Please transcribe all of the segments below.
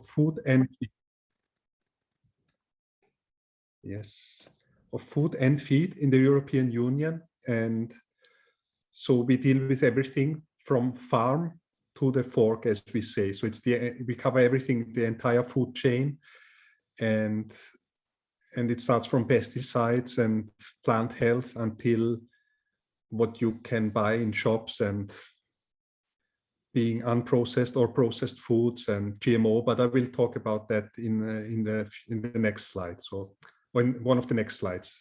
food and of food and feed in the European Union. And so we deal with everything from farm to the fork, as we say. So we cover everything, the entire food chain, and it starts from pesticides and plant health until what you can buy in shops and being unprocessed or processed foods and GMO. But I will talk about that in the next slide. So one of the next slides.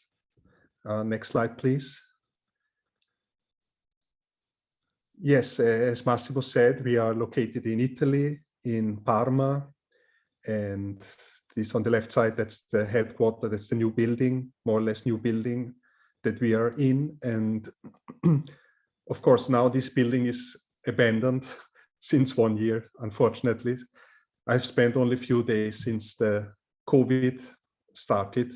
Next slide, please. Yes, as Massimo said, we are located in Italy, in Parma, and this on the left side, that's the headquarters, that's the new building, more or less new building that we are in. And of course, now this building is abandoned since 1 year, unfortunately. I've spent only a few days since the COVID started.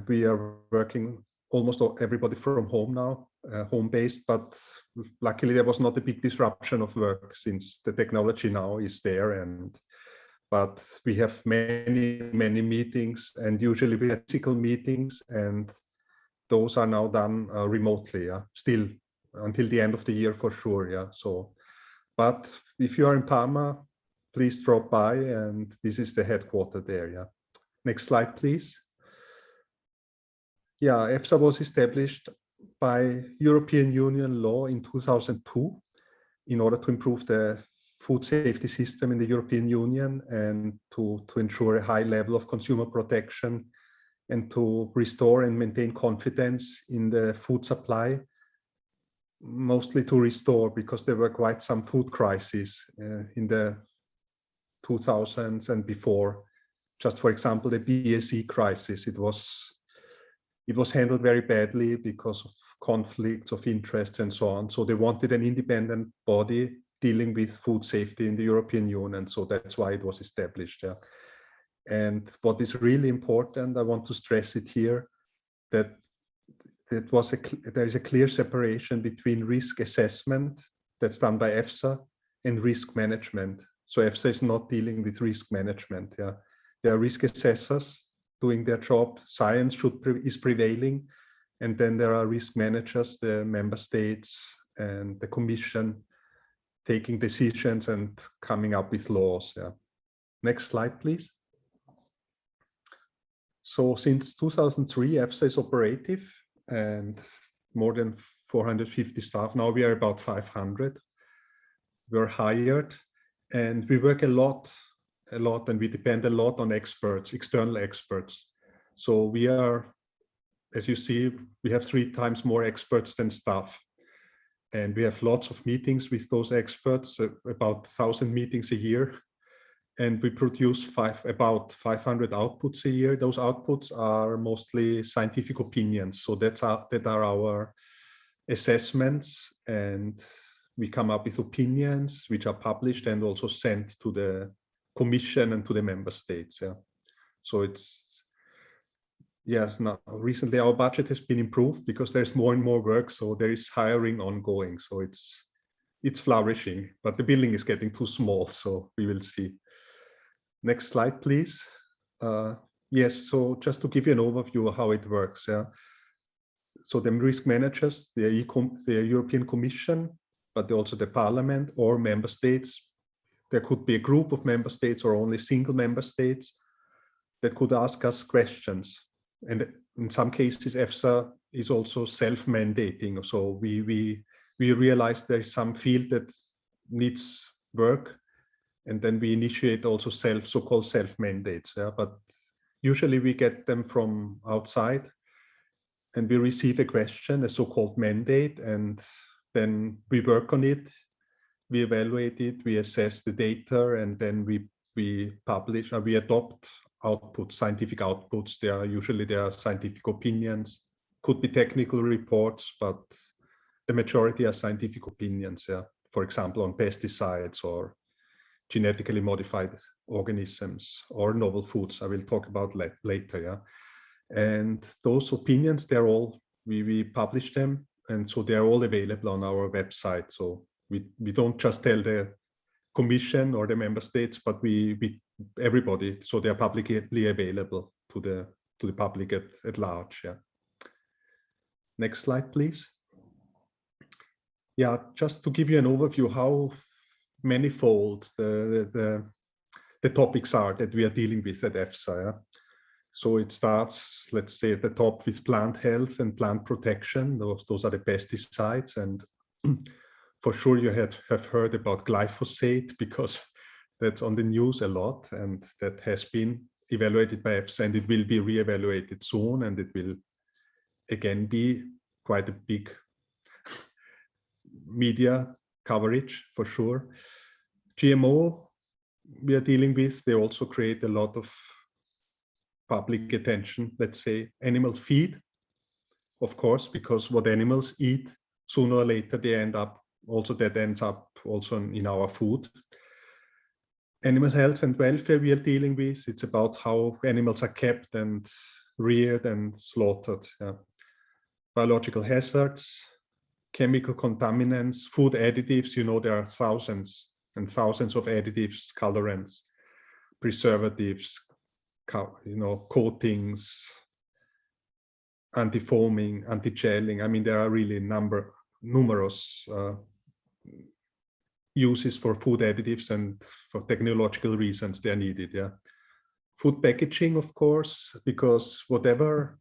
We are working almost everybody from home now, home-based, but luckily there was not a big disruption of work since the technology now is there. But we have many meetings, and usually we have physical meetings, and those are now done remotely, still until the end of the year for sure. So, but if you are in Parma, please drop by, and this is the headquarters there. Next slide, please. EFSA was established by European Union law in 2002 in order to improve the food safety system in the European Union and to ensure a high level of consumer protection and to restore and maintain confidence in the food supply, mostly to restore, because there were quite some food crises in the 2000s and before. Just for example, the BSE crisis, it was handled very badly because of conflicts of interest and so on. So they wanted an independent body dealing with food safety in the European Union. So that's why it was established. And what is really important, I want to stress it here, that there is a clear separation between risk assessment that's done by EFSA and risk management. So EFSA is not dealing with risk management. There are risk assessors doing their job. Science is prevailing. And then there are risk managers, the member states and the Commission, taking decisions and coming up with laws. Next slide, please. So since 2003, EFSA is operative and more than 450 staff. Now we are about 500. We're hired and we work a lot, and we depend a lot on experts, external experts. So we are, as you see, we have 3 times more experts than staff. And we have lots of meetings with those experts, about 1,000 meetings a year. And we produce about 500 outputs a year. Those outputs are mostly scientific opinions. So that are our assessments. And we come up with opinions which are published and also sent to the Commission and to the member states. So it's, now recently our budget has been improved because there's more and more work. So there is hiring ongoing. So it's flourishing, but the building is getting too small. So we will see. Next slide, please. Yes, so just to give you an overview of how it works. So the risk managers, the European Commission, but also the Parliament or member states. There could be a group of member states or only single member states that could ask us questions. And in some cases, EFSA is also self-mandating. So we realize there is some field that needs work, and then we initiate also so-called self-mandates. But usually we get them from outside, and we receive a question, a so-called mandate, and then we work on it. We evaluate it, we assess the data, and then we publish, or we adopt outputs, scientific outputs. There are scientific opinions, could be technical reports, but the majority are scientific opinions. For example, on pesticides or genetically modified organisms or novel foods. I will talk about later. And those opinions, we publish them, and so they're all available on our website. So we don't just tell the Commission or the member states, but we everybody, so they are publicly available to the public at large. Yeah. Next slide, please. Yeah, just to give you an overview how manifold the topics are that we are dealing with at EFSA. Yeah? So it starts, let's say, at the top with plant health and plant protection. Those are the pesticides, and for sure you have heard about glyphosate, because that's on the news a lot, and that has been evaluated by EFSA, and it will be re-evaluated soon, and it will again be quite a big media coverage for sure. GMO we are dealing with, they also create a lot of public attention. Let's say animal feed, of course, because what animals eat, sooner or later they ends up also in our food. Animal health and welfare we are dealing with, it's about how animals are kept and reared and slaughtered. Yeah. Biological hazards, chemical contaminants, food additives, you know, there are thousands and thousands of additives, colorants, preservatives, you know, coatings, anti-foaming, anti-gelling. I mean, there are really numerous uses for food additives, and for technological reasons they are needed. Yeah. Food packaging, of course, because whatever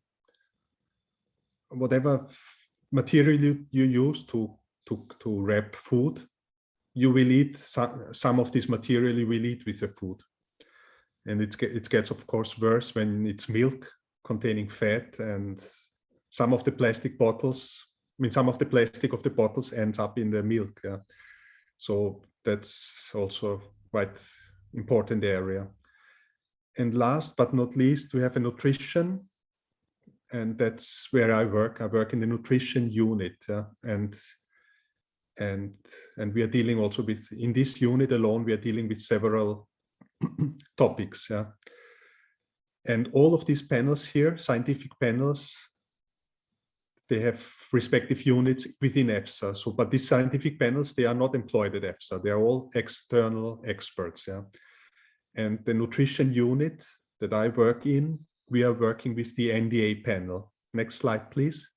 material you use to wrap food, you will eat some of this material, you will eat with the food. And it gets, of course, worse when it's milk containing fat, and some of the plastic bottles, some of the plastic of the bottles ends up in the milk. Yeah. So that's also quite important area. And last but not least, we have a nutrition, and that's where I work. I work in the nutrition unit, and we are dealing also with, in this unit alone, we are dealing with several topics. Yeah. And all of these panels here, scientific panels, they have respective units within EFSA. So, but these scientific panels, they are not employed at EFSA. They are all external experts. Yeah. And the nutrition unit that I work in, we are working with the NDA panel. Next slide, please.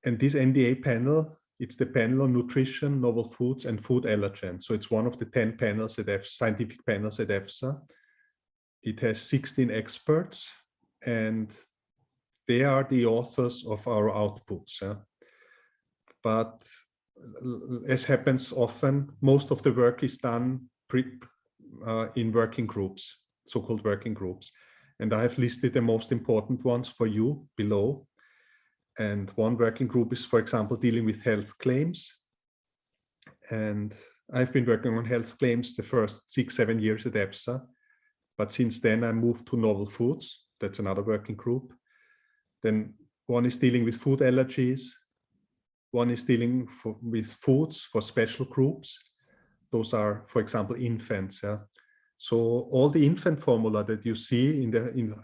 And this NDA panel, it's the panel on nutrition, novel foods, and food allergens. So it's one of the 10 panels at EFSA, scientific panels at EFSA. It has 16 experts, and they are the authors of our outputs. Yeah? But as happens often, most of the work is done in working groups, so-called working groups. And I have listed the most important ones for you below. And one working group is, for example, dealing with health claims. And I've been working on health claims the first 6-7 years at EFSA. But since then, I moved to novel foods. That's another working group. Then one is dealing with food allergies. One is dealing with foods for special groups. Those are, for example, infants. Yeah? So all the infant formula that you see in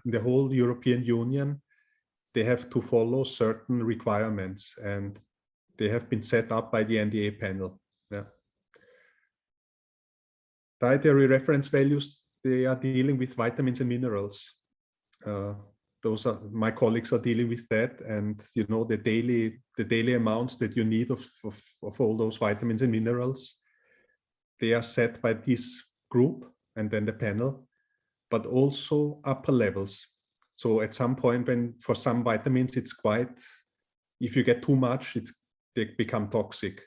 the whole European Union, they have to follow certain requirements, and they have been set up by the NDA panel. Yeah. Dietary reference values, they are dealing with vitamins and minerals. Those are, my colleagues are dealing with that, and you know, the daily amounts that you need of all those vitamins and minerals, they are set by this group and then the panel, but also upper levels. So at some point, when for some vitamins, it's quite, if you get too much, they become toxic.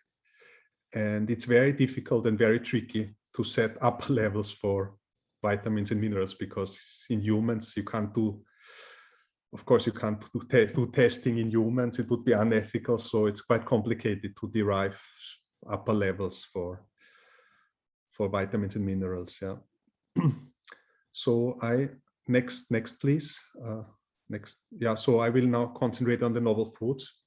And it's very difficult and very tricky to set upper levels for vitamins and minerals, because in humans, you can't do, of course, you can't do testing in humans. It would be unethical. So it's quite complicated to derive upper levels for vitamins and minerals. Yeah. So next, please. Next. Yeah, so I will now concentrate on the novel foods.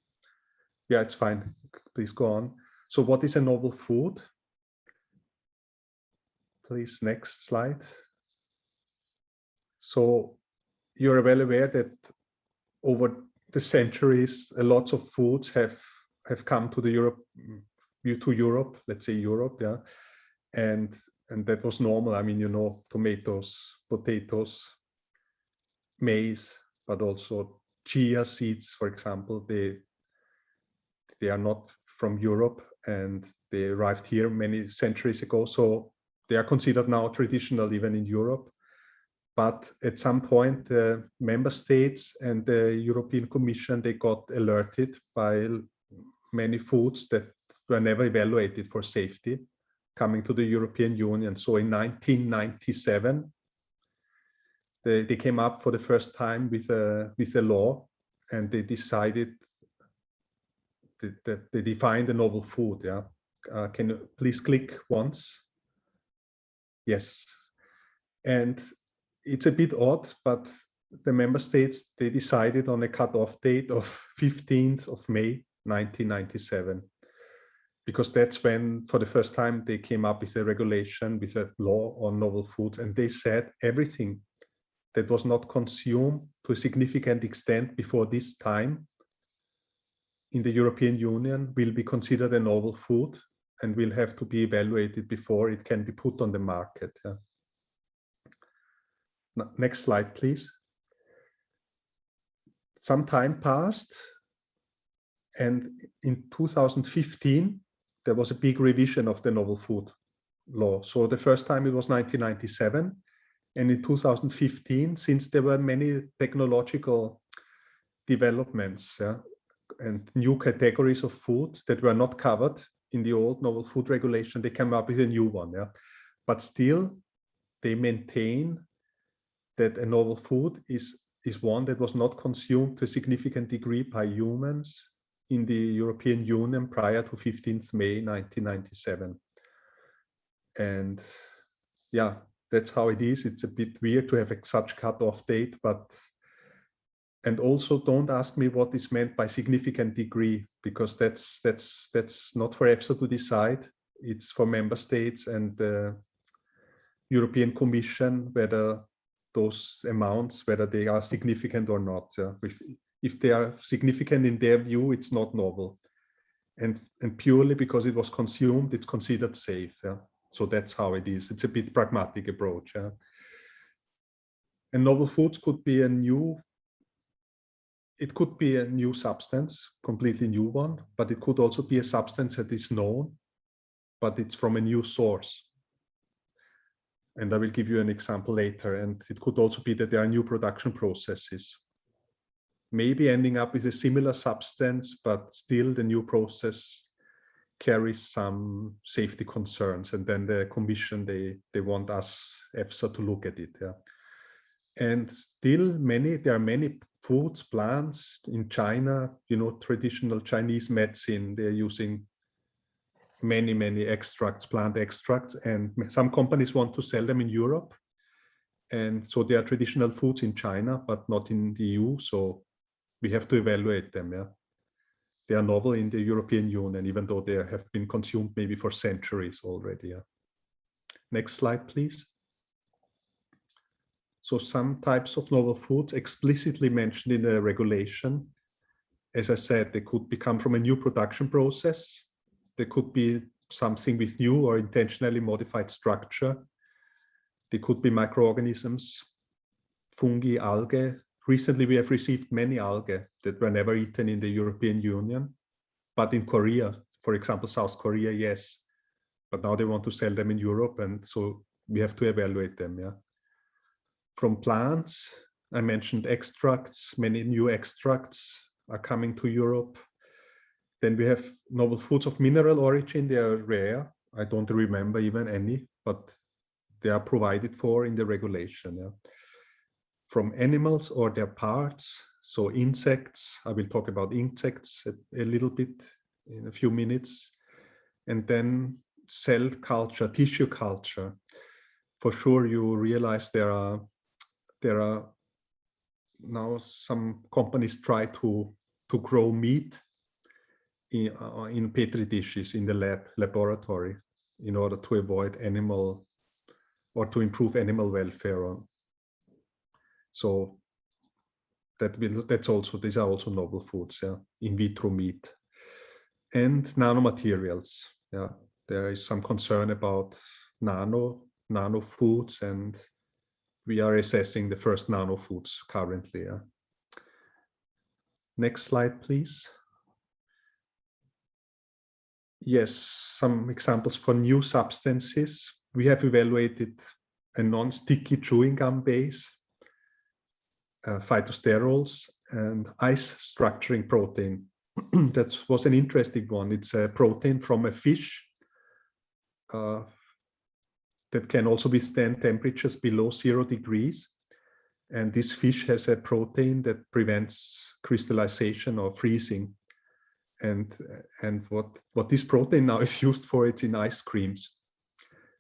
Yeah, it's fine. Please go on. So what is a novel food? Please, next slide. So you're well aware that over the centuries, lots of foods have come to Europe, let's say Europe, yeah. and that was normal. I mean, you know, tomatoes, potatoes, maize, but also chia seeds, for example, they are not from Europe and they arrived here many centuries ago. So they are considered now traditional even in Europe. But at some point, the member states and the European Commission, they got alerted by many foods that were never evaluated for safety coming to the European Union. So in 1997, they came up for the first time with a law, and they decided that they defined a novel food. Yeah, can you please click once? Yes, and it's a bit odd, but the member states, they decided on a cutoff date of 15th of May 1997, because that's when, for the first time, they came up with a regulation, with a law on novel foods, and they said everything that was not consumed to a significant extent before this time in the European Union will be considered a novel food and will have to be evaluated before it can be put on the market. Yeah. Next slide, please. Some time passed, and in 2015, there was a big revision of the novel food law. So the first time it was 1997, and in 2015, since there were many technological developments, yeah, and new categories of food that were not covered in the old novel food regulation, they came up with a new one. Yeah, but still, they maintain that a novel food is one that was not consumed to a significant degree by humans in the European Union prior to 15th May 1997. And yeah, that's how it is. It's a bit weird to have such cut-off date, but, and also don't ask me what is meant by significant degree, because that's not for EFSA to decide. It's for member states and the European Commission whether those amounts, whether they are significant or not. If they are significant in their view, it's not novel. And purely because it was consumed, it's considered safe. Yeah? So that's how it is. It's a bit pragmatic approach. Yeah? And novel foods could be it could be a new substance, completely new one, but it could also be a substance that is known, but it's from a new source. And I will give you an example later. And it could also be that there are new production processes, maybe ending up with a similar substance, but still the new process carries some safety concerns. And then the Commission, they want us, EFSA, to look at it. Yeah. And still there are many foods, plants in China, you know, traditional Chinese medicine, they're using many extracts, plant extracts, and some companies want to sell them in Europe. And so they are traditional foods in China, but not in the EU. So we have to evaluate them. Yeah, they are novel in the European Union, even though they have been consumed maybe for centuries already. Yeah. Next slide, please. So some types of novel foods explicitly mentioned in the regulation. As I said, they could become from a new production process. They could be something with new or intentionally modified structure. They could be microorganisms, fungi, algae. Recently, we have received many algae that were never eaten in the European Union. But in Korea, for example, South Korea, yes. But now they want to sell them in Europe, and so we have to evaluate them. Yeah. From plants, I mentioned extracts. Many new extracts are coming to Europe. Then we have novel foods of mineral origin. They are rare. I don't remember even any, but they are provided for in the regulation. Yeah. From animals or their parts, so insects. I will talk about insects a little bit in a few minutes. And then cell culture, tissue culture. For sure, you realize there are now some companies try to grow meat in petri dishes in the laboratory in order to avoid animal or to improve animal welfare. So these are also novel foods. Yeah, in vitro meat and nanomaterials. Yeah, there is some concern about nano foods, and we are assessing the first nano foods currently. Next slide, please. Yes, some examples for new substances. We have evaluated a non-sticky chewing gum base, phytosterols, and ice structuring protein. That was an interesting one. It's a protein from a fish that can also withstand temperatures below 0 degrees. And this fish has a protein that prevents crystallization or freezing. And what this protein now is used for, it's in ice creams.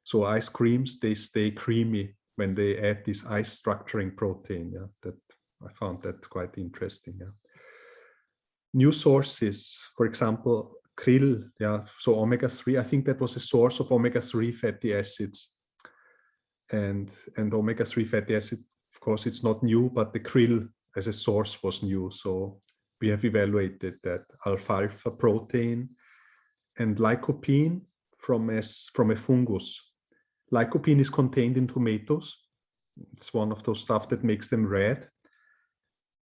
So ice creams, they stay creamy when they add this ice structuring protein. Yeah, that I found that quite interesting. Yeah. New sources, for example, krill. Yeah, so omega-3. I think that was a source of omega-3 fatty acids. And omega-3 fatty acid, of course, it's not new, but the krill as a source was new. So we have evaluated that alfalfa protein and lycopene from a fungus. Lycopene is contained in tomatoes. It's one of those stuff that makes them red.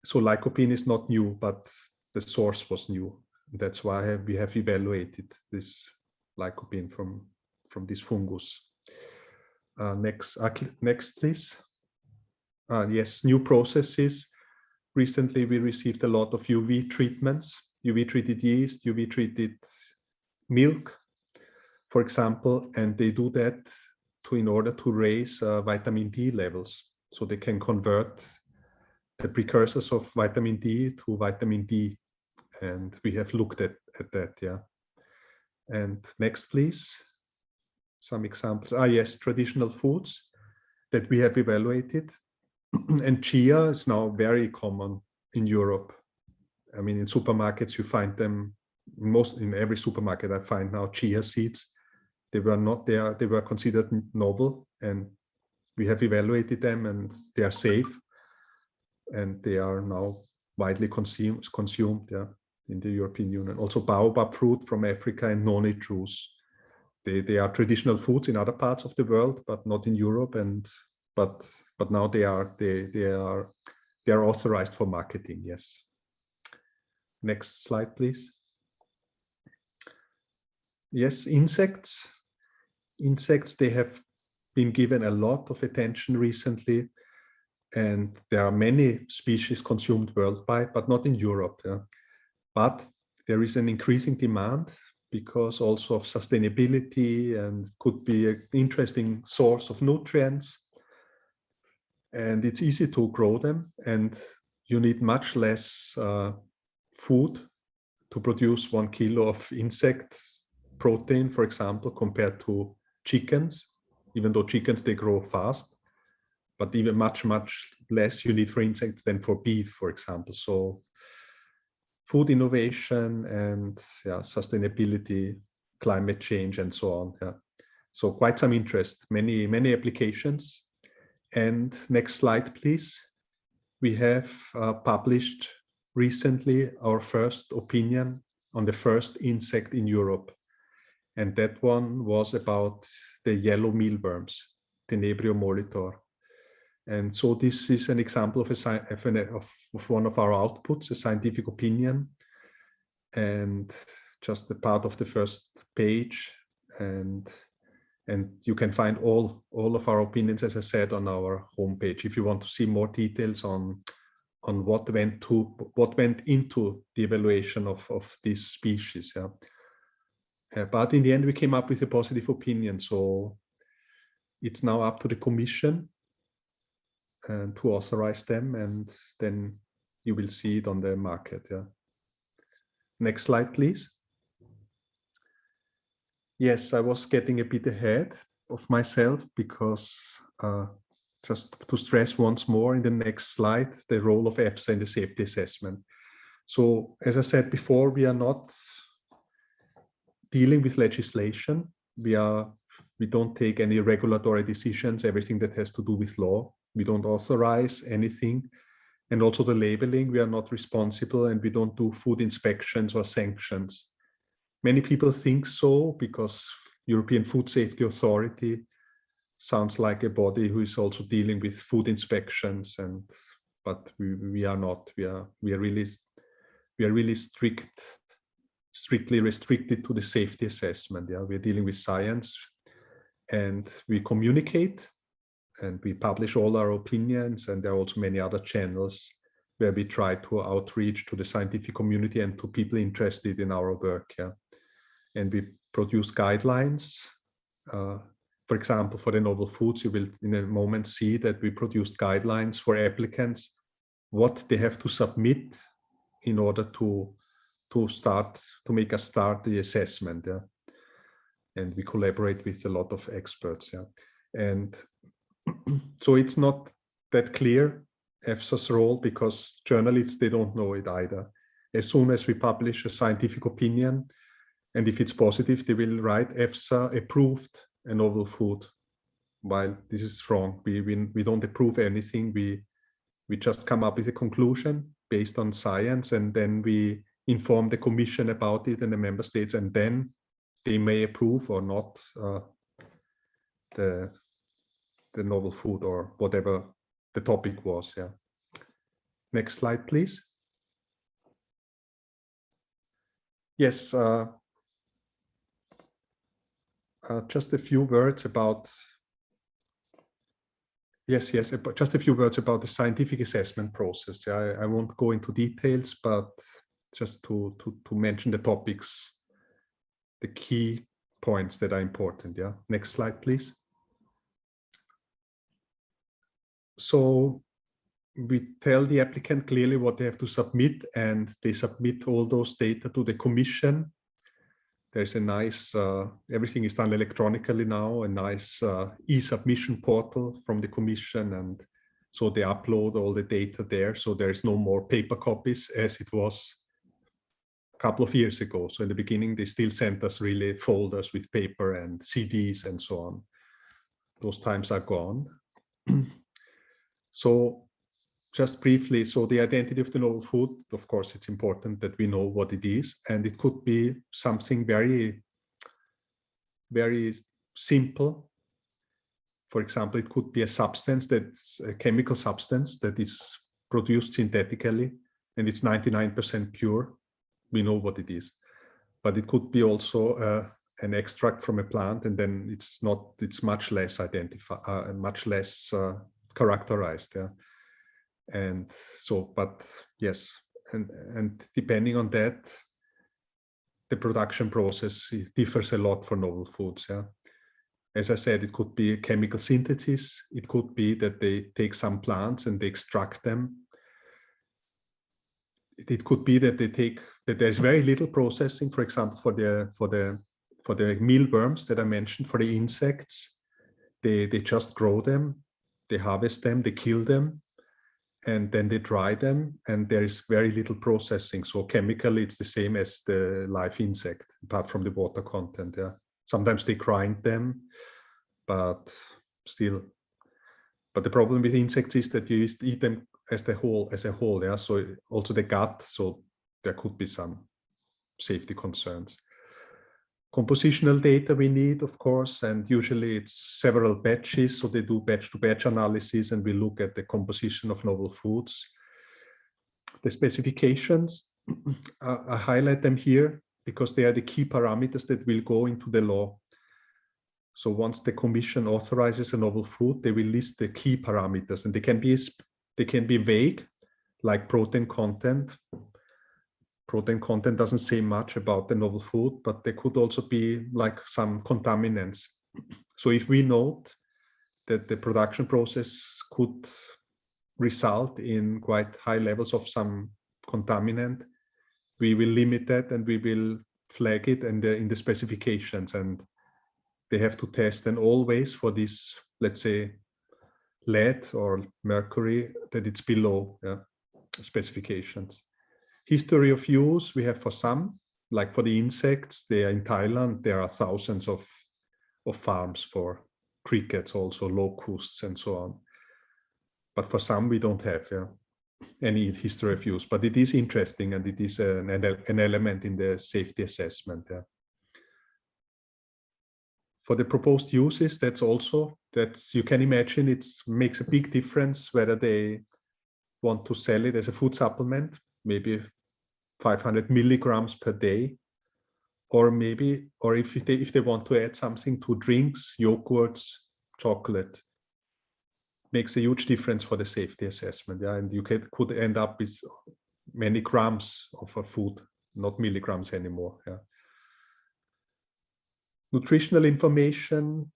So lycopene is not new, but the source was new. That's why we have evaluated this lycopene from this fungus. Next, please. Yes, new processes. Recently, we received a lot of UV treatments, UV-treated yeast, UV-treated milk, for example, and they do that in order to raise vitamin D levels, so they can convert the precursors of vitamin D to vitamin D, and we have looked at that, yeah. And next, please. Some examples. Yes, traditional foods that we have evaluated. And chia is now very common in Europe. I mean, in supermarkets, you find them in every supermarket. I find now chia seeds. They were not there. They were considered novel, and we have evaluated them, and they are safe, and they are now widely consumed yeah, in the European Union. Also, baobab fruit from Africa and noni juice. They are traditional foods in other parts of the world, but not in Europe. But now they are authorized for marketing. Yes. Next slide, please. Yes, insects. Insects, they have been given a lot of attention recently, and there are many species consumed worldwide, but not in Europe. Yeah. But there is an increasing demand because also of sustainability, and could be an interesting source of nutrients. And it's easy to grow them, and you need much less food to produce 1 kilo of insect protein, for example, compared to chickens, even though chickens, they grow fast, but even much less you need for insects than for beef, for example. So food innovation and sustainability, climate change, and so on. Yeah. So quite some interest, many applications. And next slide, please. We have published recently our first opinion on the first insect in Europe. And that one was about the yellow mealworms, Tenebrio molitor. And so this is an example of one of our outputs, a scientific opinion, and just a part of the first page. And you can find all of our opinions, as I said, on our homepage. If you want to see more details on what went into the evaluation of this species. Yeah. But in the end, we came up with a positive opinion. So it's now up to the Commission to authorize them, and then you will see it on the market. Yeah. Next slide, please. Yes, I was getting a bit ahead of myself because just to stress once more in the next slide, the role of EFSA in the safety assessment. So as I said before, we are not dealing with legislation. We don't take any regulatory decisions, everything that has to do with law. We don't authorize anything. And also the labeling, we are not responsible, and we don't do food inspections or sanctions. Many people think so because European Food Safety Authority sounds like a body who is also dealing with food inspections, but we are not. We are really strictly restricted to the safety assessment. Yeah, we're dealing with science, and we communicate, and we publish all our opinions, and there are also many other channels where we try to outreach to the scientific community and to people interested in our work. Yeah, and we produce guidelines. For example, for the novel foods, you will in a moment see that we produced guidelines for applicants, what they have to submit in order to make us start the assessment. Yeah? And we collaborate with a lot of experts. Yeah? And so it's not that clear, EFSA's role, because journalists, they don't know it either. As soon as we publish a scientific opinion, and if it's positive, they will write EFSA approved a novel food. While this is wrong, we don't approve anything. We just come up with a conclusion based on science, and then we inform the Commission about it and the member states, and then they may approve or not the novel food or whatever the topic was. Yeah. Next slide, please. Yes. Just a few words about. Yes, just a few words about the scientific assessment process. I won't go into details, but just to mention the topics, the key points that are important. Yeah. Next slide, please. So we tell the applicant clearly what they have to submit, and they submit all those data to the Commission. There's a nice, everything is done electronically now, a nice e-submission portal from the Commission, and so they upload all the data there. So there's no more paper copies as it was a couple of years ago. So in the beginning, they still sent us really folders with paper and CDs and so on. Those times are gone. So just briefly, so the identity of the novel food, of course, it's important that we know what it is, and it could be something very, very simple. For example, it could be a substance that's a chemical substance that is produced synthetically, and it's 99% pure. We know what it is. But it could be also an extract from a plant, and then it's much less identified, much less characterized. Yeah. And so, but yes, and depending on that, the production process differs a lot for novel foods. Yeah, as I said, it could be a chemical synthesis. It could be that they take some plants and they extract them. It could be that there's very little processing. For example, for the mealworms that I mentioned, for the insects, they just grow them, they harvest them, they kill them, and then they dry them, and there is very little processing. So chemically, it's the same as the live insect, apart from the water content. Yeah, sometimes they grind them, but still. But the problem with insects is that you eat them as a whole. Yeah, so also the gut. So there could be some safety concerns. Compositional data we need, of course, and usually it's several batches. So they do batch-to-batch analysis, and we look at the composition of novel foods. The specifications, I highlight them here because they are the key parameters that will go into the law. So once the Commission authorizes a novel food, they will list the key parameters, and they can be vague, like protein content. Protein content doesn't say much about the novel food, but there could also be like some contaminants. So if we note that the production process could result in quite high levels of some contaminant, we will limit that, and we will flag it in the specifications, and they have to test, and always for this, let's say, lead or mercury, that it's below specifications. History of use we have for some, like for the insects, they are in Thailand, there are thousands of farms for crickets, also locusts and so on. But for some we don't have any history of use, but it is interesting, and it is an element in the safety assessment. For the proposed uses, that's you can imagine it makes a big difference whether they want to sell it as a food supplement, maybe 500 milligrams per day, or if they want to add something to drinks, yogurts, chocolate, makes a huge difference for the safety assessment. Yeah, and you could end up with many grams of a food, not milligrams anymore. Yeah. Nutritional information,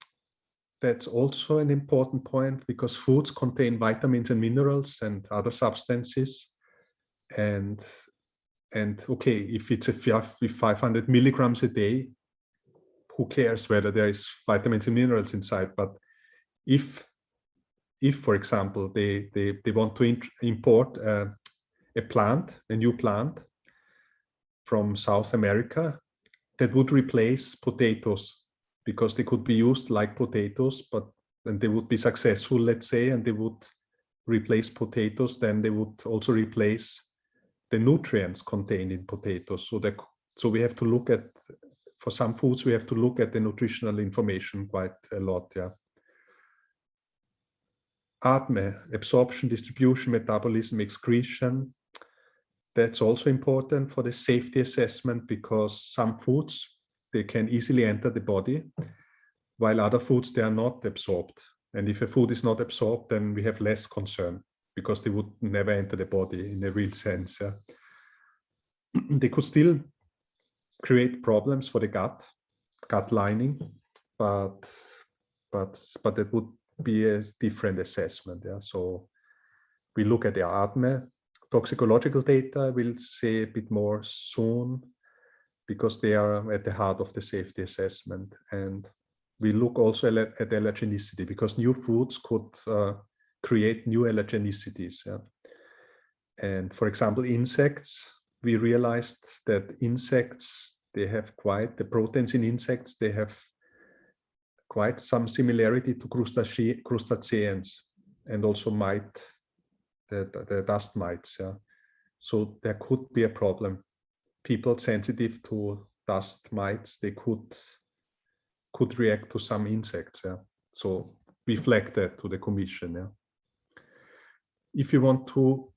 that's also an important point because foods contain vitamins and minerals and other substances. And okay, if it's with 500 milligrams a day, who cares whether there is vitamins and minerals inside? But if for example, they want to import a new plant from South America that would replace potatoes, because they could be used like potatoes, and they would be successful, let's say, and they would replace potatoes, then they would also replace the nutrients contained in potatoes. So we have to look at, for some foods, we have to look at the nutritional information quite a lot. Yeah. ADME, absorption, distribution, metabolism, excretion. That's also important for the safety assessment because some foods, they can easily enter the body, while other foods, they are not absorbed. And if a food is not absorbed, then we have less concern because they would never enter the body in a real sense. Yeah. They could still create problems for the gut lining, but it would be a different assessment. Yeah. So we look at the ADME. Toxicological data we'll say a bit more soon because they are at the heart of the safety assessment. And we look also at allergenicity because new foods could create new allergenicities. Yeah. And for example, insects, we realized that insects, they have the proteins in insects, they have quite some similarity to crustaceans and also the dust mites. Yeah. So there could be a problem. People sensitive to dust mites, they could react to some insects. Yeah. So we flagged that to the commission. Yeah. If you want to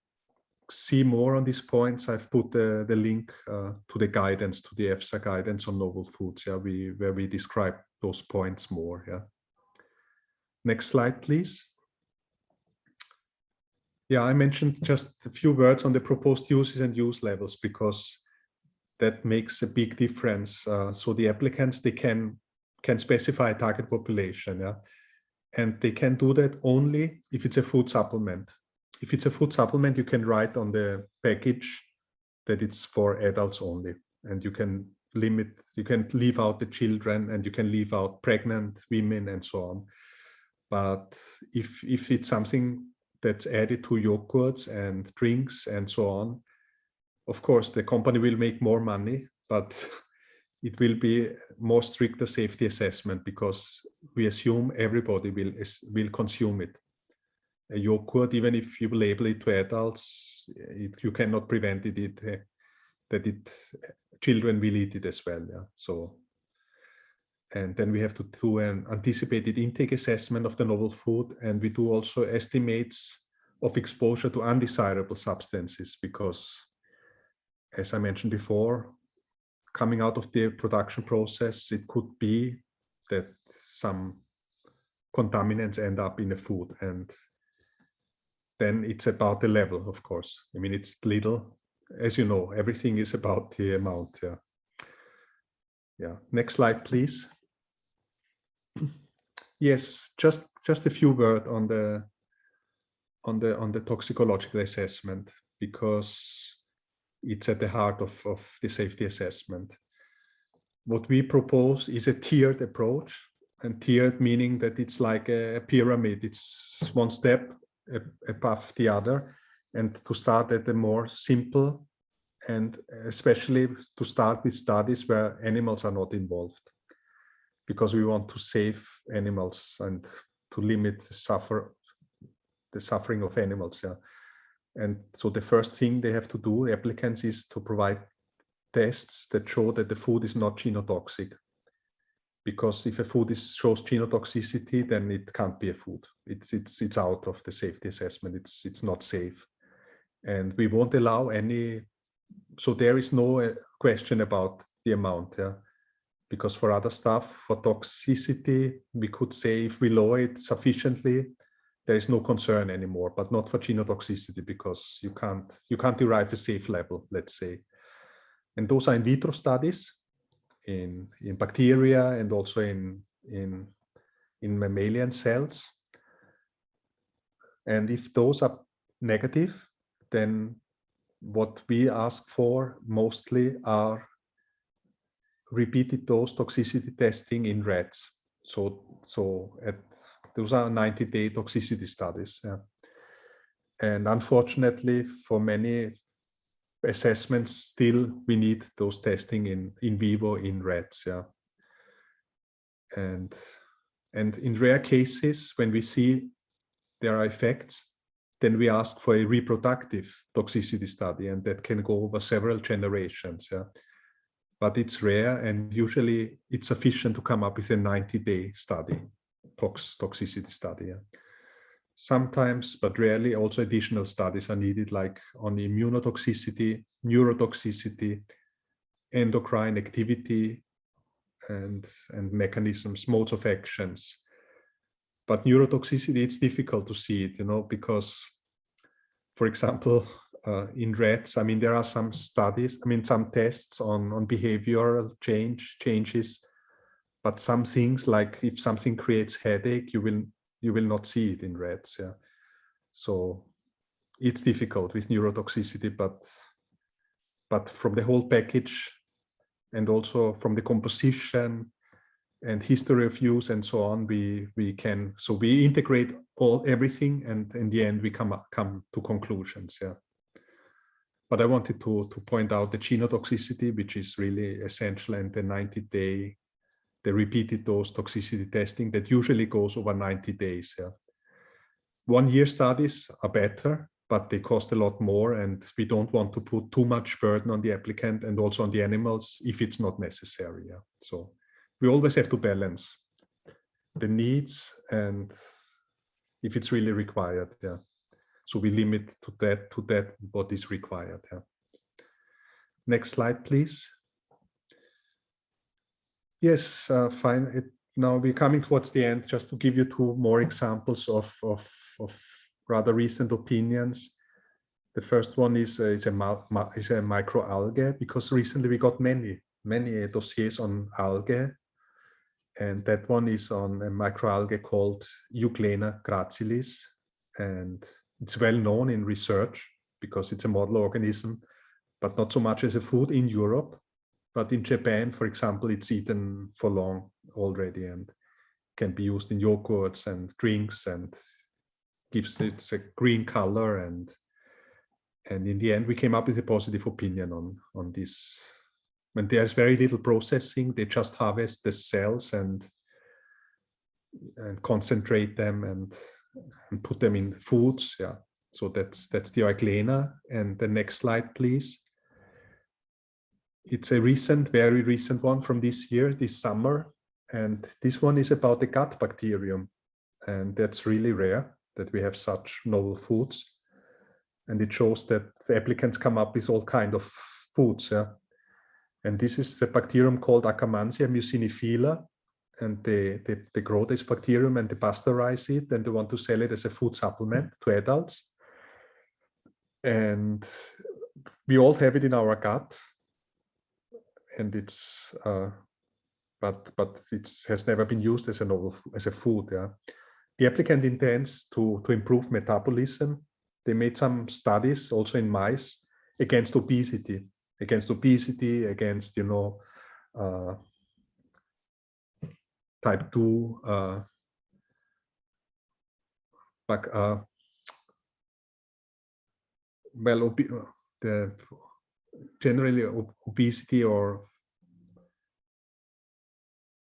see more on these points, I've put the link to the guidance, to the EFSA guidance on novel foods, yeah, where we describe those points more. Yeah. Next slide, please. Yeah, I mentioned just a few words on the proposed uses and use levels because that makes a big difference. So the applicants, they can specify a target population, yeah, and they can do that only if it's a food supplement. If it's a food supplement, you can write on the package that it's for adults only, and you can leave out the children, and you can leave out pregnant women and so on. But if it's something that's added to yogurts and drinks and so on, of course, the company will make more money, but it will be more stricter safety assessment because we assume everybody will consume it. A yogurt, even if you label it to adults, you cannot prevent that children will eat it as well. Yeah. So, and then we have to do an anticipated intake assessment of the novel food, and we do also estimates of exposure to undesirable substances because, as I mentioned before, coming out of the production process, it could be that some contaminants end up in the food, and then it's about the level, of course. I mean, it's little, as you know, everything is about the amount. Yeah. Yeah. Next slide, please. Yes, just a few words on the toxicological assessment because it's at the heart of the safety assessment. What we propose is a tiered approach, and tiered meaning that it's like a pyramid. It's one step above the other, and to start at the more simple, and especially to start with studies where animals are not involved, because we want to save animals and to limit the suffering of animals. Yeah. And so the first thing they have to do, applicants, is to provide tests that show that the food is not genotoxic, because if a food shows genotoxicity, then it can't be a food. It's out of the safety assessment. It's not safe, and we won't allow any. So there is no question about the amount, yeah. Because for other stuff, for toxicity, we could say if we lower it sufficiently, there is no concern anymore. But not for genotoxicity, because you can't derive a safe level, let's say. And those are in vitro studies in bacteria and also in mammalian cells. And if those are negative, then what we ask for mostly are repeated dose toxicity testing in rats. So those are 90-day toxicity studies. Yeah. And unfortunately, for many assessments, still we need those testing in vivo in rats. Yeah. And in rare cases, when we see there are effects, then we ask for a reproductive toxicity study, and that can go over several generations. Yeah. But it's rare, and usually it's sufficient to come up with a 90-day study, toxicity study. Yeah. Sometimes, but rarely, also additional studies are needed, like on immunotoxicity, neurotoxicity, endocrine activity, and mechanisms, modes of actions. But neurotoxicity, it's difficult to see it, because, for example, in rats, I mean, there are some studies, I mean, some tests on behavioral changes, but some things, like if something creates headache, you will not see it in rats. Yeah. So it's difficult with neurotoxicity, but from the whole package, and also from the composition and history of use and so on, we integrate everything, and in the end we come to conclusions. Yeah. But I wanted to point out the genotoxicity, which is really essential, and the 90-day, the repeated dose toxicity testing that usually goes over 90 days. Yeah. 1-year studies are better, but they cost a lot more, and we don't want to put too much burden on the applicant and also on the animals if it's not necessary. Yeah. So we always have to balance the needs and if it's really required. Yeah. So we limit to that what is required. Yeah. Next slide, please. Yes, fine. Now we're coming towards the end, just to give you 2 more examples of rather recent opinions. The first one is a microalgae, because recently we got many dossiers on algae, and that one is on a microalgae called Euglena gracilis, and it's well known in research because it's a model organism, but not so much as a food in Europe. But in Japan, for example, it's eaten for long already and can be used in yogurts and drinks, and gives it a green color. And in the end, we came up with a positive opinion on this. When there's very little processing, they just harvest the cells and concentrate them and put them in foods. Yeah. So that's the Euglena. And the next slide, please. It's a very recent one from this year, this summer. And this one is about the gut bacterium. And that's really rare that we have such novel foods. And it shows that the applicants come up with all kinds of foods. Yeah. And this is the bacterium called Akkermansia muciniphila. And they grow this bacterium and they pasteurize it, and they want to sell it as a food supplement to adults. And we all have it in our gut. And it's but it has never been used as a food. Yeah. The applicant intends to improve metabolism. They made some studies also in mice against obesity, against type 2 generally obesity, or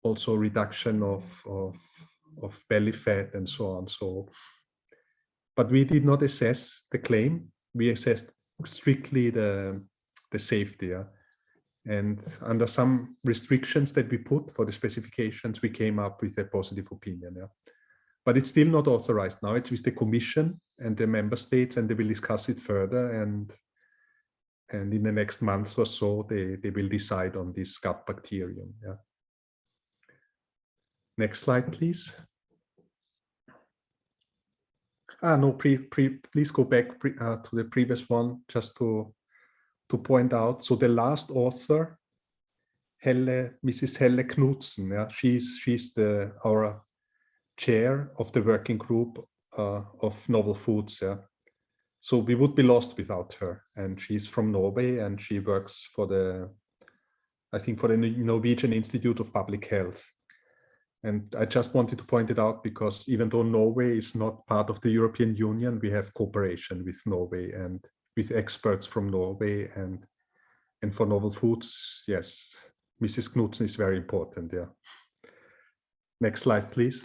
also reduction of belly fat and so on. So, but we did not assess the claim. We assessed strictly the safety. Yeah? And under some restrictions that we put for the specifications, we came up with a positive opinion. Yeah. But it's still not authorized now. It's with the Commission and the member states, and they will discuss it further. And in the next month or so, they will decide on this gut bacterium. Yeah. Next slide, please. No, please go back to the previous one, just to point out. So the last author, Mrs. Helle Knudsen, yeah, she's our chair of the working group of novel foods. Yeah. So we would be lost without her. And she's from Norway, and she works for the Norwegian Institute of Public Health. And I just wanted to point it out because even though Norway is not part of the European Union, we have cooperation with Norway and with experts from Norway, and for novel foods, yes, Mrs. Knudsen is very important. Yeah. Next slide, please.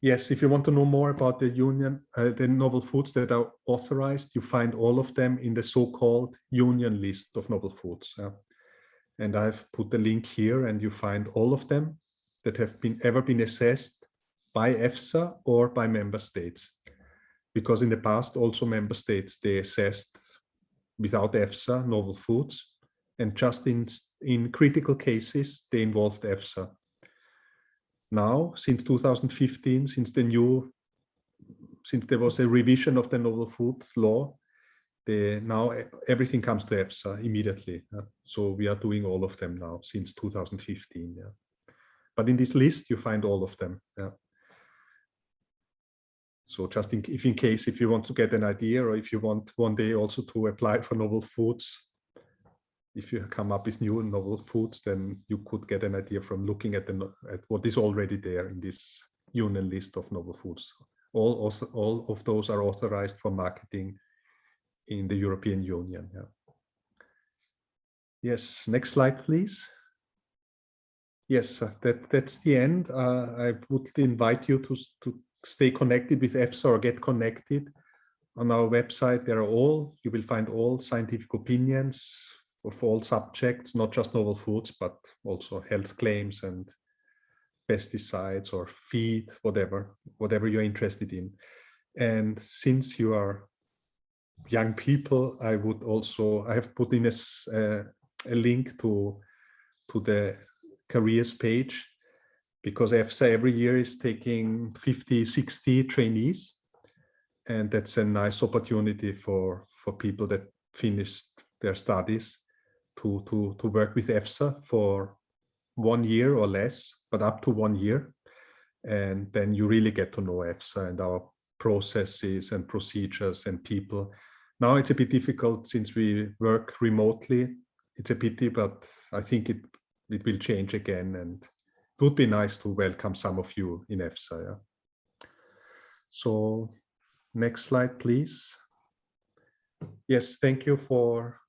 Yes, if you want to know more about the union, the novel foods that are authorized, you find all of them in the so-called union list of novel foods. And I've put the link here, and you find all of them that have ever been assessed by EFSA or by member states. Because in the past, also member states, they assessed without EFSA novel foods, and just in critical cases, they involved EFSA. Now, since 2015, since there was a revision of the novel food law, now everything comes to EFSA immediately. So we are doing all of them now since 2015. Yeah. But in this list, you find all of them. Yeah. So just in case, if you want to get an idea, or if you want one day also to apply for novel foods, if you come up with new novel foods, then you could get an idea from looking at what is already there in this union list of novel foods. All of those are authorized for marketing in the European Union. Yeah. Yes, next slide, please. Yes, that's the end. I would invite you to stay connected with EFSA or get connected. On our website, you will find all scientific opinions of all subjects, not just novel foods, but also health claims and pesticides or feed, whatever you're interested in. And since you are young people, I have put in a link to the careers page, because EFSA every year is taking 50, 60 trainees. And that's a nice opportunity for people that finished their studies to work with EFSA for 1 year or less, but up to 1 year. And then you really get to know EFSA and our processes and procedures and people. Now it's a bit difficult since we work remotely. It's a pity, but I think it will change again, and it would be nice to welcome some of you in EFSA. Yeah? So next slide, please. Yes, thank you for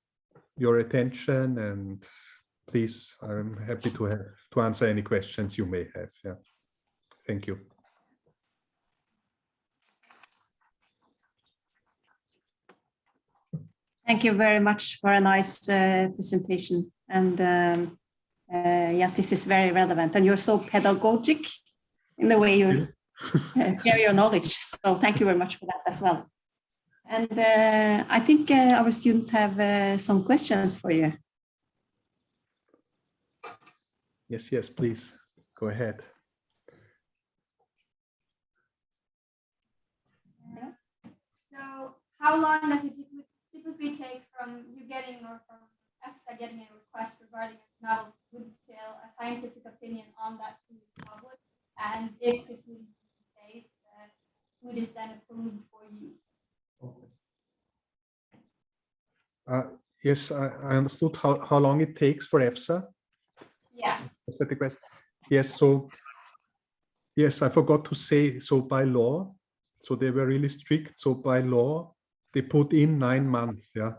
your attention, and please, I'm happy to answer any questions you may have. Yeah, thank you. Thank you very much for a nice presentation. And yes, this is very relevant, and you're so pedagogic in the way you share your knowledge. So thank you very much for that as well. And I think our students have some questions for you. Yes, please go ahead. So how long does it typically take from you getting, or from EFSA getting a request regarding a novel food detail, a scientific opinion on that food is published, and if the food is safe, the food is then approved for use? Yes, I understood how long it takes for EFSA. Yeah. Yes, so yes, I forgot to say, so by law, so they were really strict. So by law, they put in 9 months. Yeah.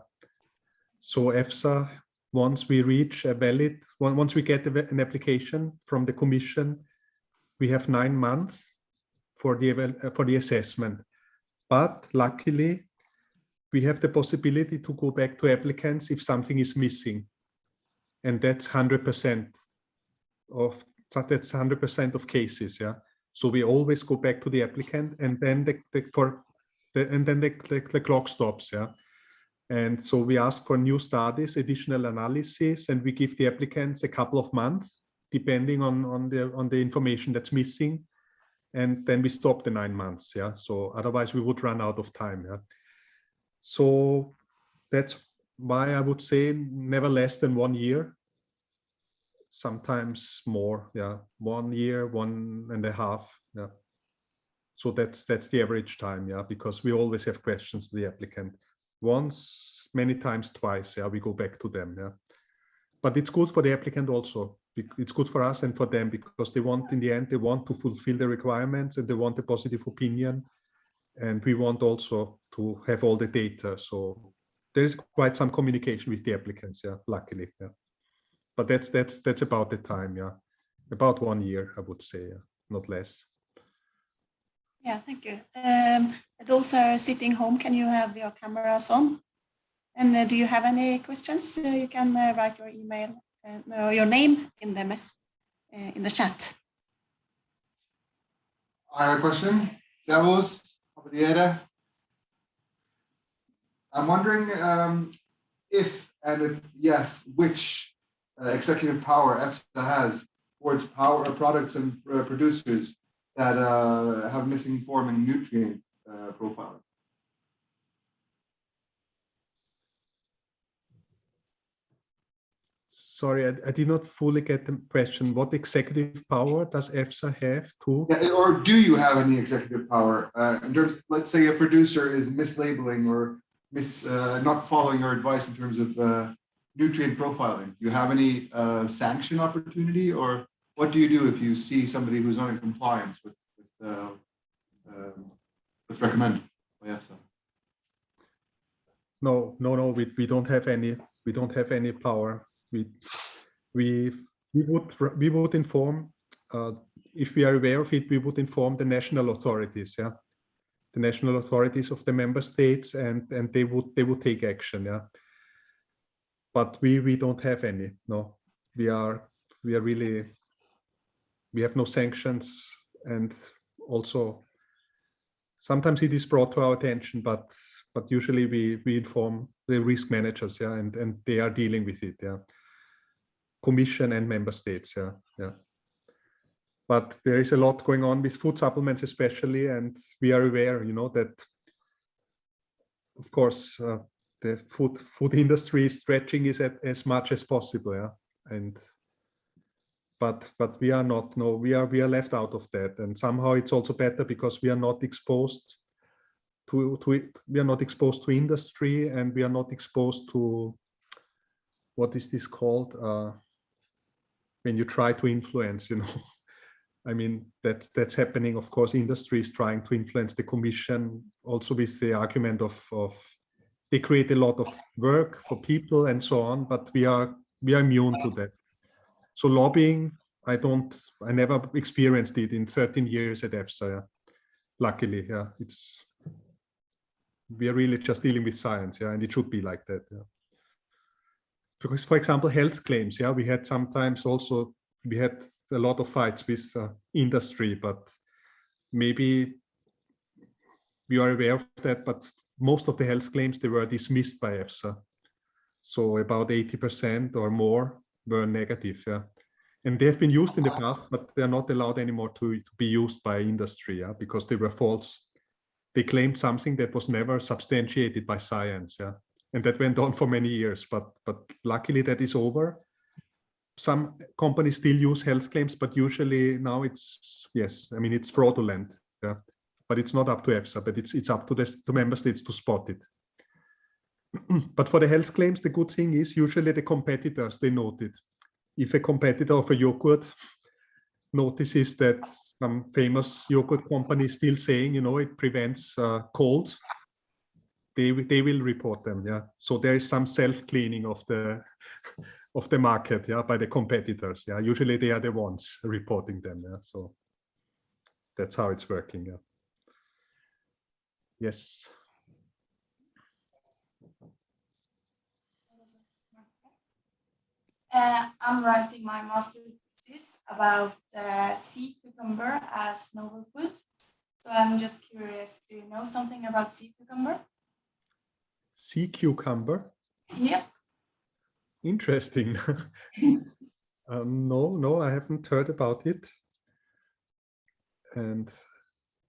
So EFSA, once we reach a valid, once we get an application from the Commission, we have 9 months for the assessment. But luckily, we have the possibility to go back to applicants if something is missing, and that's 100% of cases. Yeah, so we always go back to the applicant, and then the clock stops. Yeah, and so we ask for new studies, additional analysis, and we give the applicants a couple of months, depending on the information that's missing, and then we stop the 9 months. Yeah, so otherwise we would run out of time. Yeah, so that's why I would say never less than 1 year. Sometimes more. Yeah, 1 year, 1.5. Yeah, so that's the average time. Yeah, because we always have questions to the applicant. Once, many times, twice. Yeah, we go back to them. Yeah, but it's good for the applicant also. It's good for us and for them, because they want, in the end, they want to fulfill the requirements and they want a positive opinion, and we want also to have all the data. So there is quite some communication with the applicants. Yeah, luckily. Yeah, but that's about the time. Yeah, about 1 year, I would say. Yeah, not less. Yeah, thank you. Those are sitting home, can you have your cameras on? And do you have any questions? You can write your email, your name in the chat. I have a question. Servus, I'm wondering if yes, which executive power EFSA has towards products and producers that have missing form and nutrient profiling. Sorry, I did not fully get the question. What executive power does EFSA have to? Yeah, or do you have any executive power? In terms, let's say a producer is mislabeling or not following your advice in terms of nutrient profiling. Do you have any sanction opportunity, or what do you do if you see somebody who's not in compliance with what's recommended by EFSA? No, we don't have any. We don't have any power. We would inform, if we are aware of it, we would inform the national authorities. Yeah, the national authorities of the member states, and they would take action. Yeah, but we don't have any. No, we have no sanctions, and also sometimes it is brought to our attention, but usually we inform the risk managers. Yeah, and they are dealing with it. Yeah, Commission and member states. Yeah. But there is a lot going on with food supplements, especially, and we are aware, that, of course, the food industry is stretching as much as possible. Yeah, but we are not. No, we are left out of that, and somehow it's also better because we are not exposed to we are not exposed to industry, and we are not exposed to, what is this called, when you try to influence, I mean, that's happening. Of course, industry is trying to influence the Commission, also with the argument of they create a lot of work for people and so on, but we are immune to that. So lobbying, I never experienced it in 13 years at EFSA. Yeah. Luckily, yeah, we are really just dealing with science. Yeah, and it should be like that. Yeah. Because, for example, health claims, yeah, we had a lot of fights with industry, but maybe we are aware of that, but most of the health claims, they were dismissed by EFSA. So about 80% or more were negative. Yeah, and they have been used in the past, but they are not allowed anymore to be used by industry. Yeah, because they were false. They claimed something that was never substantiated by science. Yeah. And that went on for many years, but luckily that is over. Some companies still use health claims, but usually now it's fraudulent. Yeah, but it's not up to EFSA, but it's up to the member states to spot it. But for the health claims, the good thing is usually the competitors, they note it. If a competitor of a yogurt notices that some famous yogurt company is still saying, it prevents colds, they will report them. Yeah, so there is some self-cleaning of the market, yeah, by the competitors. Yeah, usually they are the ones reporting them. Yeah, so that's how it's working. Yeah. Yes. I'm writing my master's thesis about sea cucumber as novel food. So I'm just curious, do you know something about sea cucumber? Sea cucumber? Yep. Interesting. No, I haven't heard about it.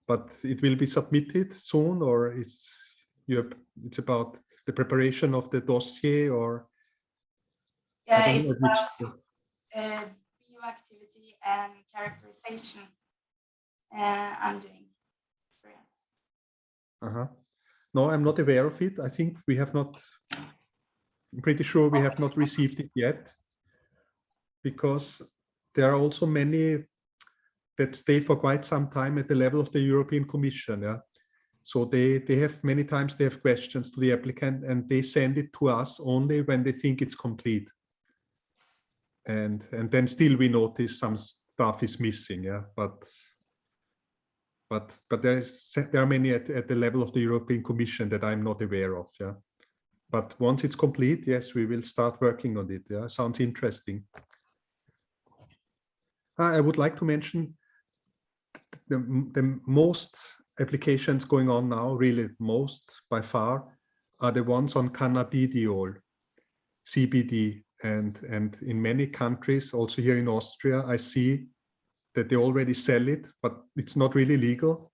But it will be submitted soon, or it's about the preparation of the dossier, or Yeah, I don't it's know about bioactivity and characterization I'm doing. No, I'm not aware of it. I think we have not, I'm pretty sure we have not received it yet, because there are also many that stay for quite some time at the level of the European Commission. Yeah. So they have many times they have questions to the applicant, and they send it to us only when they think it's complete. And then still we notice some stuff is missing. Yeah. But there are many at the level of the European Commission that I'm not aware of. Yeah. But once it's complete, yes, we will start working on it. Yeah. Sounds interesting. I would like to mention the most applications going on now, really most by far, are the ones on cannabidiol, CBD, and in many countries, also here in Austria, I see that they already sell it, but it's not really legal.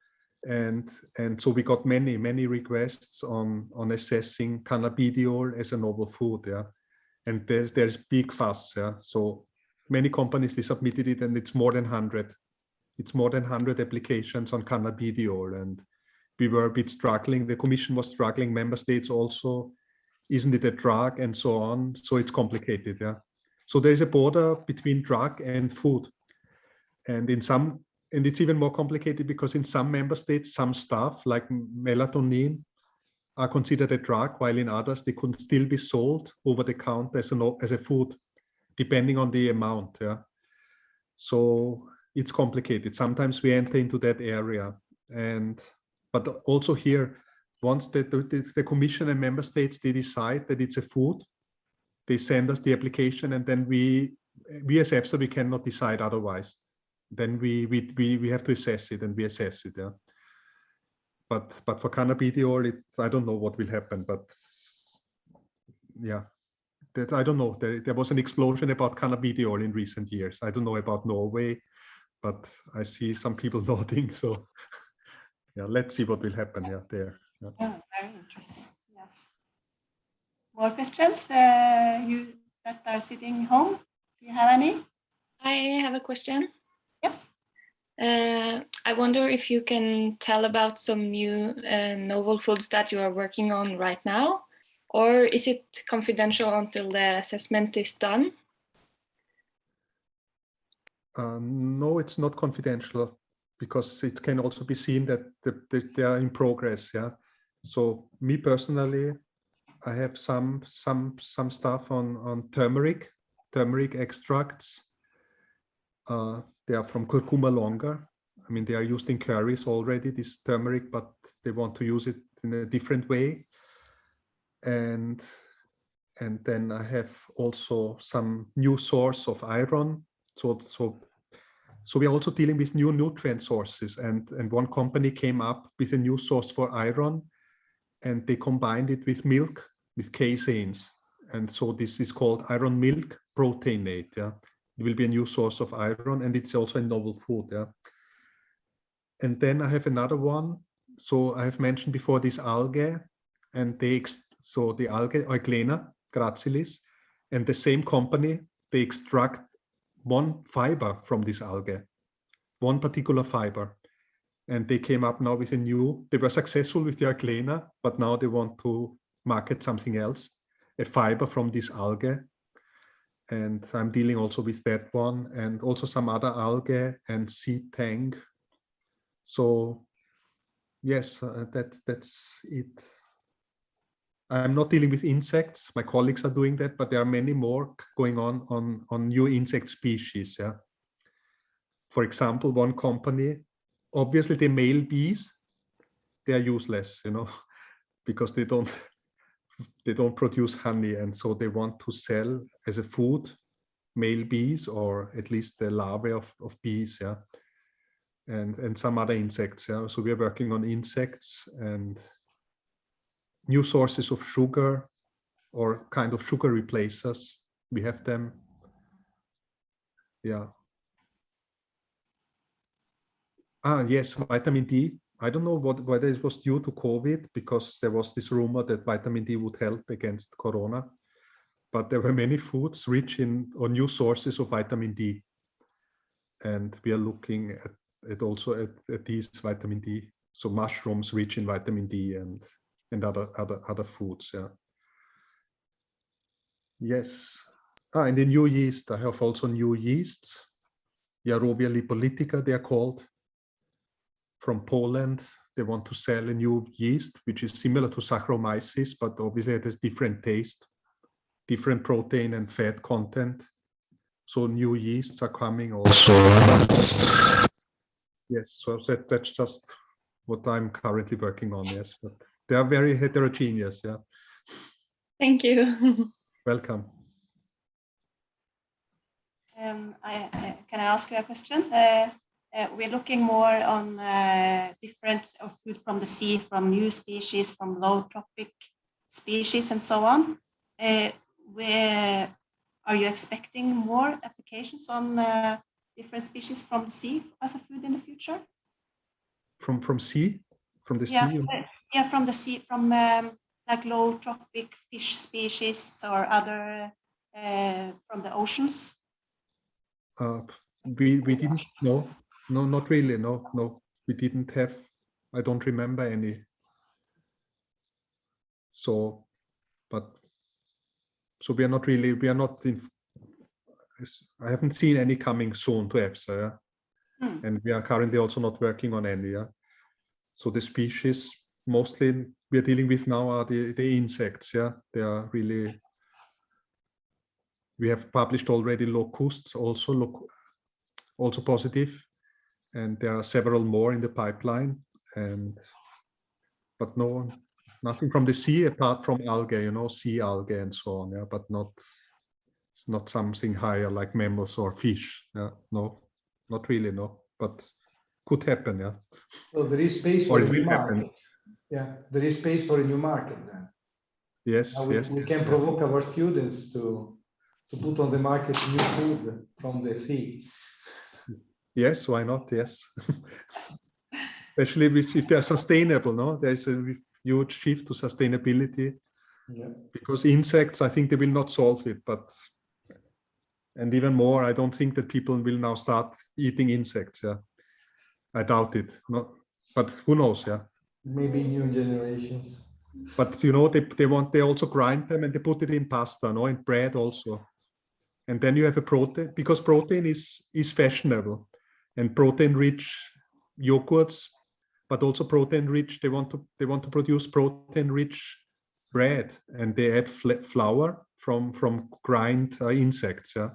And so we got many requests on assessing cannabidiol as a novel food. Yeah, and there's big fuss. Yeah, so many companies, they submitted it, and it's more than 100. It's more than 100 applications on cannabidiol, and we were a bit struggling. The Commission was struggling. Member states also, isn't it a drug, and so on. So it's complicated. Yeah. So there is a border between drug and food, and it's even more complicated because in some member states, some stuff like melatonin are considered a drug, while in others they could still be sold over the counter as a food, depending on the amount. Yeah. So it's complicated. Sometimes we enter into that area, but also here, once the Commission and member states, they decide that it's a food, they send us the application, and then we as EFSA, we cannot decide otherwise. Then we have to assess it, and we assess it. Yeah. But for cannabidiol, I don't know what will happen. But yeah, that I don't know. There was an explosion about cannabidiol in recent years. I don't know about Norway, but I see some people nodding. So yeah, let's see what will happen. Yeah, there. Yeah. Oh, very interesting. Yes. More questions? You that are sitting home, do you have any? I have a question. Yes. I wonder if you can tell about some new novel foods that you are working on right now, or is it confidential until the assessment is done? No, it's not confidential, because it can also be seen that they are in progress. Yeah. So me personally, I have some stuff on turmeric extracts. They are from curcuma longa. I mean, they are used in curries already, this turmeric, but they want to use it in a different way. And then I have also some new source of iron. So we are also dealing with new nutrient sources, and one company came up with a new source for iron, and they combined it with milk, with caseins. And so this is called iron milk proteinate. Yeah. It will be a new source of iron, and it's also a novel food. Yeah. And then I have another one. So I have mentioned before this algae, and so the algae Euglena gracilis, and the same company, they extract one fiber from this algae, one particular fiber. And they came up now with they were successful with the Euglena, but now they want to market something else, a fiber from this algae. And I'm dealing also with that one, and also some other algae and seed tang. So yes, that's it. I'm not dealing with insects. My colleagues are doing that, but there are many more going on new insect species. Yeah. For example, one company, obviously the male bees, they are useless, because they don't produce honey, and so they want to sell as a food male bees, or at least the larvae of bees, yeah, and some other insects, yeah. So we are working on insects and new sources of sugar, or kind of sugar replacers. We have them, yeah. Yes, vitamin D. I don't know whether it was due to COVID, because there was this rumor that vitamin D would help against corona, but there were many foods rich in, or new sources of vitamin D, and we are looking at also at these vitamin D. So mushrooms rich in vitamin D, and other foods, yeah. Yes. And the new yeast, I have also new yeasts, Jarobia lipolytica, they are called, from Poland. They want to sell a new yeast, which is similar to Saccharomyces, but obviously it has different taste, different protein and fat content. So new yeasts are coming also. Yes, so that's just what I'm currently working on, yes, but they are very heterogeneous, yeah. Thank you. Welcome. Can I ask you a question? We're looking more on different food from the sea, from new species, from low trophic species, and so on. Where are you expecting more applications on different species from the sea as a food in the future? From sea? From the Yeah, sea? yeah, from the sea, from like low trophic fish species or other from the oceans. We didn't know. No, not really. No, we didn't have. I don't remember any. So, but so we are not really. We are not in. I haven't seen any coming soon to EFSA, yeah? And we are currently also not working on any. Yeah? So the species mostly we are dealing with now are the insects. Yeah, they are really. We have published already locusts, also positive, and there are several more in the pipeline. But nothing from the sea apart from algae, you know, sea algae and so on. Yeah, but it's not something higher like mammals or fish. Yeah, no, not really. No, but could happen. Yeah. So there is space for a new market. Yeah, there is space for a new market then. Yes, yes. We can provoke our students to put on the market new food from the sea. Yes, why not? Yes. Especially if they are sustainable, no? There's a huge shift to sustainability. Yeah. Because insects, I think they will not solve it, and even more, I don't think that people will now start eating insects. Yeah, I doubt it. No, but who knows? Yeah. Maybe new generations. But you know, they also grind them and they put it in pasta, no, in bread also. And then you have a protein, because protein is fashionable, and protein-rich yogurts, but also protein-rich. They want to produce protein-rich bread, and they add flour from grind insects. Yeah,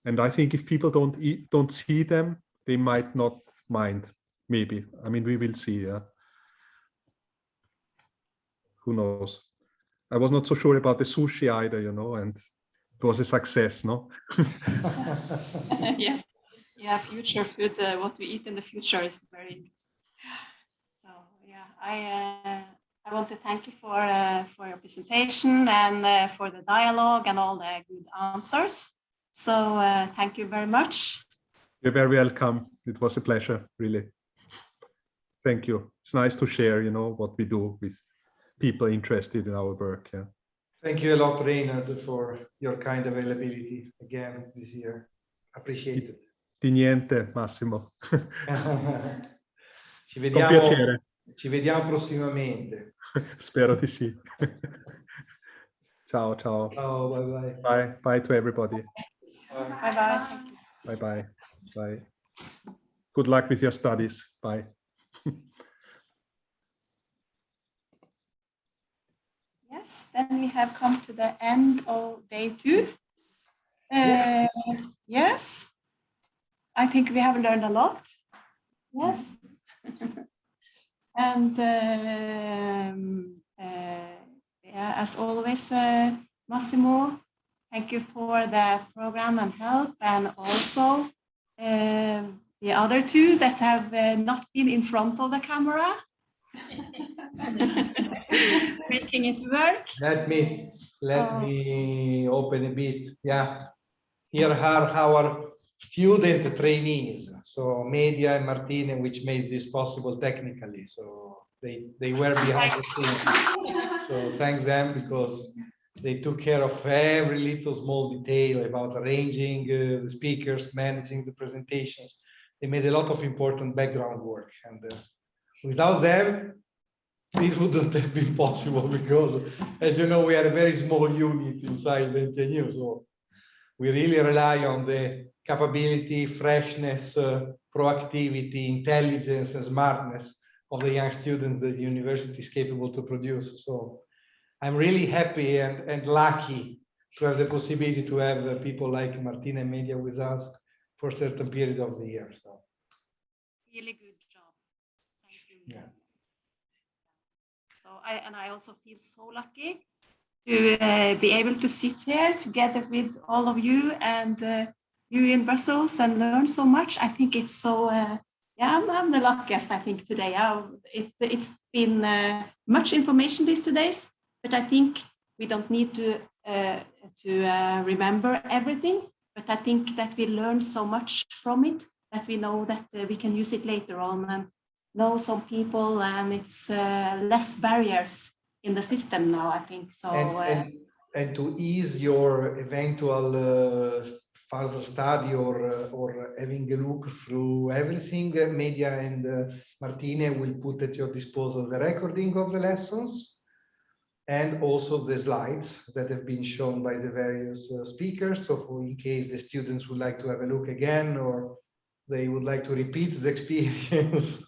and I think if people don't see them, they might not mind. Maybe. I mean, we will see. Yeah. Who knows? I was not so sure about the sushi either, you know, and it was a success, no? Yes, yeah, future food, what we eat in the future is very interesting. So yeah, I want to thank you for your presentation and for the dialogue and all the good answers. So thank you very much. You're very welcome. It was a pleasure, really. Thank you. It's nice to share, you know, what we do with people interested in our work. Yeah. Thank you a lot, Reinhard, for your kind availability again this year. Appreciate it. Di niente, Massimo. Ci vediamo, con piacere. Ci vediamo prossimamente. Spero di sì. Ciao, ciao. Ciao, bye bye. Bye, bye to everybody. Bye bye. Thank you. Bye bye. Bye. Good luck with your studies. Bye. Yes, then we have come to the end of day 2. Yes, I think we have learned a lot. Yes. And yeah, as always, Massimo, Thank you for the program and help, and also the other two that have not been in front of the camera, making it work. Let me open a bit. Yeah, here are our student trainees. So Media and Martine, which made this possible technically. So they were behind the scenes. So thank them, because they took care of every little small detail about arranging the speakers, managing the presentations. They made a lot of important background work, and without them, this wouldn't have been possible, because, as you know, we are a very small unit inside the NTNU, so we really rely on the capability, freshness, proactivity, intelligence, and smartness of the young students that the university is capable to produce. So I'm really happy and lucky to have the possibility to have people like Martina and Media with us for a certain period of the year. So Really good job. Thank you. yeah. So I also feel so lucky to be able to sit here together with all of you, and you in Brussels, and learn so much. I think it's so, yeah, I'm the luckiest, I think, today. It's been much information these 2 days, but I think we don't need to remember everything, but I think that we learn so much from it that we know that we can use it later on and know some people, and it's less barriers in the system now, I think. So and to ease your eventual further study or having a look through everything, Media and Martine will put at your disposal the recording of the lessons and also the slides that have been shown by the various speakers. So in case the students would like to have a look again, or they would like to repeat the experience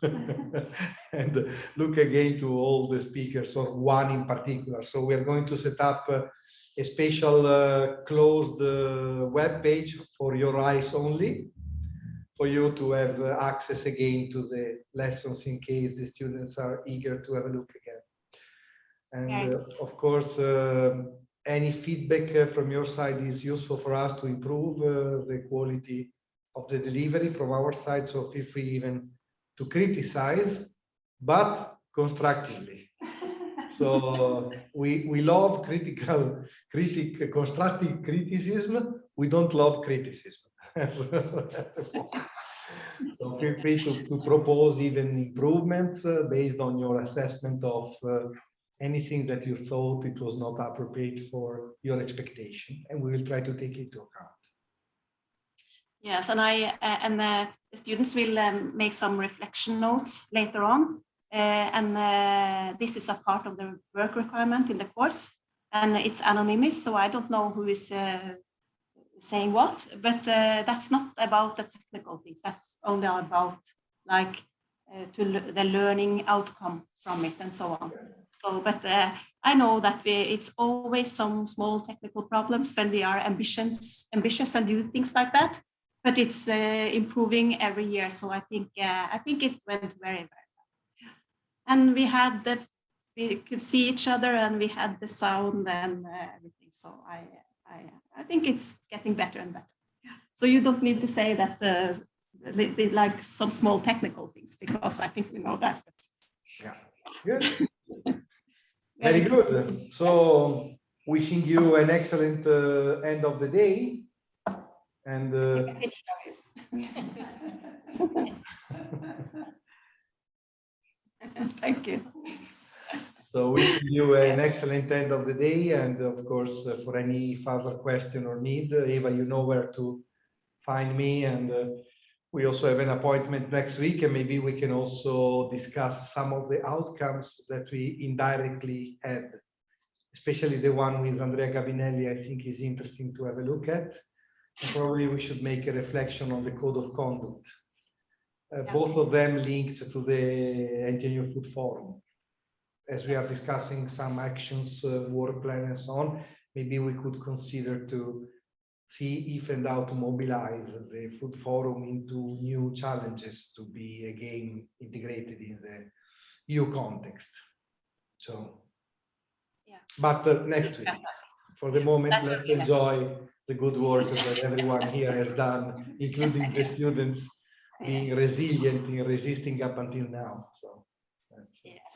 and look again to all the speakers, or one in particular. So we are going to set up a special closed web page for your eyes only, for you to have access again to the lessons in case the students are eager to have a look again. And of course, any feedback from your side is useful for us to improve the quality of the delivery from our side. So feel free even to criticize, but constructively. So we love constructive criticism. We don't love criticism. So feel free to propose even improvements based on your assessment of anything that you thought it was not appropriate for your expectation, and we will try to take it into account. Yes, and the students will make some reflection notes later on, and this is a part of the work requirement in the course, and it's anonymous, so I don't know who is saying what, but that's not about the technical things. That's only about like the learning outcome from it and so on. So, but I know that it's always some small technical problems when we are ambitious and do things like that. But it's improving every year. So I think it went very, very well. And we could see each other, and we had the sound and everything. So I think it's getting better and better. So you don't need to say that they like some small technical things, because I think we know that. Yeah, good. Very good. So wishing you an excellent end of the day. And thank you. So wishing you an excellent end of the day, and of course, for any further question or need, Eva, you know where to find me, and we also have an appointment next week, and maybe we can also discuss some of the outcomes that we indirectly had, especially the one with Andrea Gabinelli. I think is interesting to have a look at. And probably we should make a reflection on the code of conduct. Both of them linked to the NTNU Food Forum. As we are discussing some actions, work plan and so on, maybe we could consider to see if and how to mobilize the Food Forum into new challenges to be again integrated in the EU context. So, but next week. for the moment, That let's would be nice. enjoy the good work that everyone here has done, including the students being resilient in resisting up until now. So that's Yes,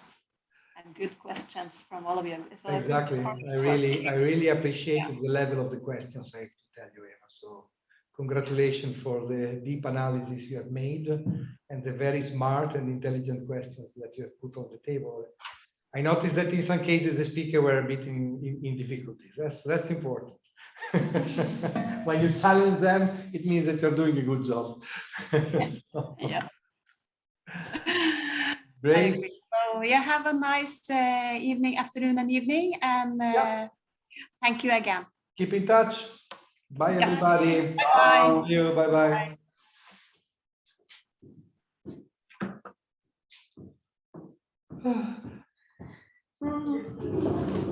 and good questions from all of you. So exactly. I really appreciated the level of the questions, I have to tell you, Eva. So congratulations for the deep analysis you have made and the very smart and intelligent questions that you have put on the table. I noticed that in some cases the speaker were a bit in difficulties. That's important. When you challenge them, it means that you're doing a good job. So, yes. great. So yeah, have a nice afternoon and evening, and thank you again. Keep in touch. Bye, Yes. everybody. Bye-bye. See you. Bye-bye. Bye.